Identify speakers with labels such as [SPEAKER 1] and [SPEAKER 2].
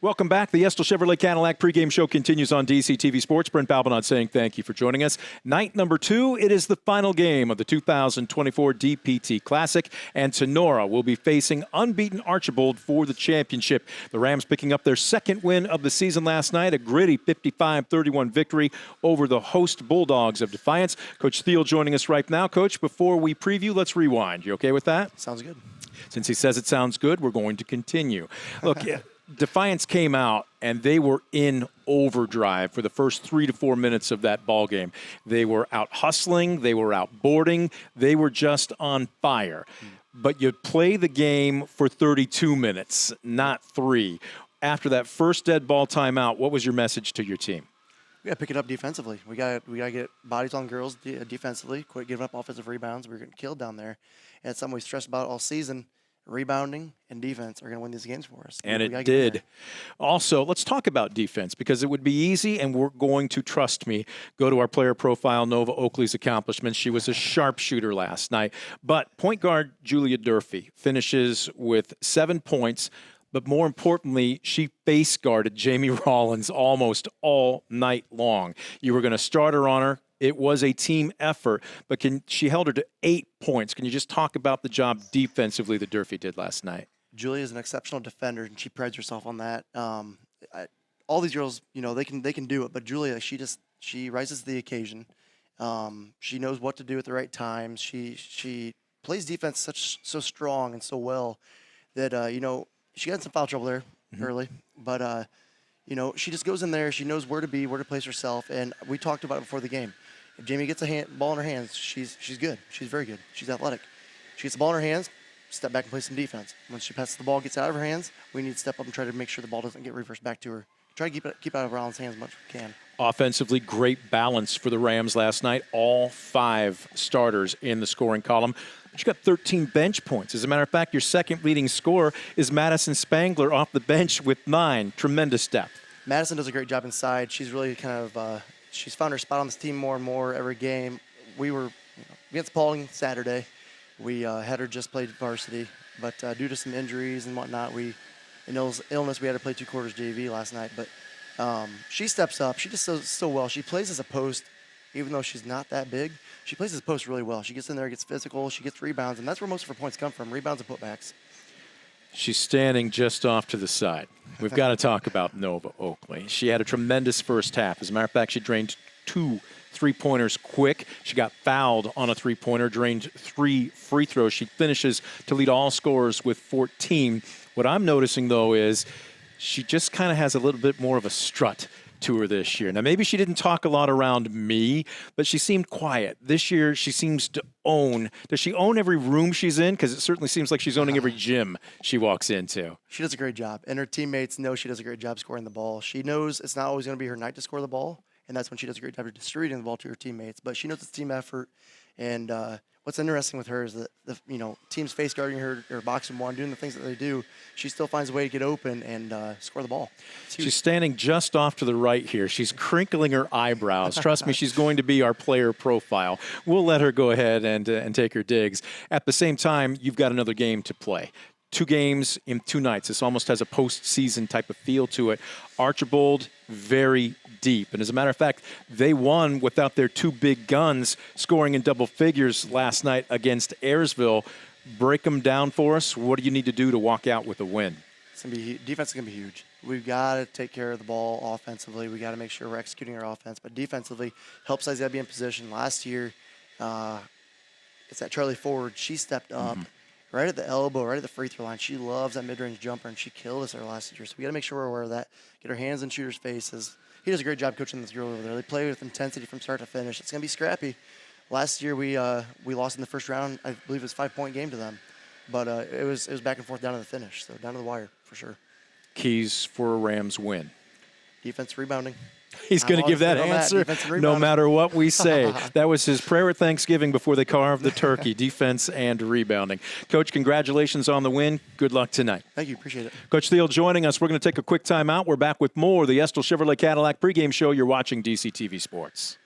[SPEAKER 1] Welcome back. The Estill Chevrolet Cadillac pregame show continues on DCTV Sports. Brent Balbinot saying thank you for joining us. Night number 2, it is the final game of the 2024 DPT Classic, and Sonora will be facing unbeaten Archibald for the championship. The Rams picking up their second win of the season last night, a gritty 55-31 victory over the host Bulldogs of Defiance. Coach Thiel joining us right now. Coach, before we preview, let's rewind. You okay with that?
[SPEAKER 2] Sounds good.
[SPEAKER 1] Since he says it sounds good, we're going to continue. Look, Defiance came out, and they were in overdrive for the first 3 to 4 minutes of that ball game. They were out hustling. They were out boarding. They were just on fire. But you play the game for 32 minutes, not 3. After that first dead ball timeout, what was your message to your team?
[SPEAKER 2] We got to pick it up defensively. We got to get bodies on girls defensively, quit giving up offensive rebounds. We're getting killed down there. And it's something we stressed about all season. Rebounding and defense are going to win these games for us.
[SPEAKER 1] And it did. Also, let's talk about defense, because it would be easy, and we're going to, trust me, go to our player profile, Nova Oakley's accomplishments. She was a sharpshooter last night. But point guard Julia Durfee finishes with 7 points, but more importantly, she face guarded Jamie Rollins almost all night long. You were going to start her on her. It was a team effort, but she held her to 8 points. Can you just talk about the job defensively that Durfee did last night?
[SPEAKER 2] Julia is an exceptional defender, and she prides herself on that. All these girls, you know, they can do it, but Julia, she rises to the occasion. She knows what to do at the right times. She plays defense so strong and so well that you know, she got in some foul trouble there early, but you know, she just goes in there. She knows where to be, where to place herself, and we talked about it before the game. If Jamie gets a ball in her hands, she's good. She's very good. She's athletic. She gets the ball in her hands, step back and play some defense. Once she passes the ball, gets out of her hands, we need to step up and try to make sure the ball doesn't get reversed back to her. Try to keep out of Rollins' hands as much as we can.
[SPEAKER 1] Offensively, great balance for the Rams last night. All 5 starters in the scoring column. But you got 13 bench points. As a matter of fact, your second leading scorer is Madison Spangler off the bench with 9. Tremendous depth.
[SPEAKER 2] Madison does a great job inside. She's really kind of she's found her spot on this team more and more every game. We were against Paulding Saturday. We had her just played varsity, but due to some injuries and whatnot, in illness, we had to play 2 quarters JV last night. But she steps up. She just does so well. She plays as a post, even though she's not that big. She plays as a post really well. She gets in there, gets physical, she gets rebounds, and that's where most of her points come from, rebounds and putbacks.
[SPEAKER 1] She's standing just off to the side. We've got to talk about Nova Oakley. She had a tremendous first half. As a matter of fact, she drained 2 3-pointers quick. She got fouled on a 3-pointer, drained 3 free throws. She finishes to lead all scorers with 14. What I'm noticing, though, is she just kind of has a little bit more of a strut to her this year. Now, maybe she didn't talk a lot around me, but she seemed quiet. This year, she seems to own. Does she own every room she's in? Because it certainly seems like she's owning every gym she walks into.
[SPEAKER 2] She does a great job, and her teammates know she does a great job scoring the ball. She knows it's not always going to be her night to score the ball, and that's when she does a great job of distributing the ball to her teammates. But she knows it's team effort, and what's interesting with her is that teams face guarding her or boxing one, doing the things that they do, she still finds a way to get open and score the ball.
[SPEAKER 1] She's standing just off to the right here. She's crinkling her eyebrows. Trust me, she's going to be our player profile. We'll let her go ahead and take her digs. At the same time, you've got another game to play. 2 games in 2 nights. This almost has a postseason type of feel to it. Archibald, very deep. And as a matter of fact, they won without their 2 big guns, scoring in double figures last night against Ayersville. Break them down for us. What do you need to do to walk out with a win?
[SPEAKER 2] Defense is going to be huge. We've got to take care of the ball offensively. We've got to make sure we're executing our offense. But defensively, help size got to be in position. Last year, it's that Charlie Ford. She stepped up. Right at the elbow, right at the free throw line. She loves that mid-range jumper, and she killed us there last year. So we got to make sure we're aware of that. Get our hands in shooters' faces. He does a great job coaching this girl over there. They play with intensity from start to finish. It's going to be scrappy. Last year we lost in the first round. I believe it was a 5-point game to them, but it was back and forth down to the finish, so down to the wire for sure.
[SPEAKER 1] Keys for a Rams win.
[SPEAKER 2] Defense, rebounding.
[SPEAKER 1] He's going to give that answer no matter what we say. That was his prayer at Thanksgiving before they carved the turkey, defense and rebounding. Coach, congratulations on the win. Good luck tonight.
[SPEAKER 2] Thank you. Appreciate it.
[SPEAKER 1] Coach Thiel joining us. We're going to take a quick time out. We're back with more of the Estill Chevrolet Cadillac pregame show. You're watching DCTV Sports.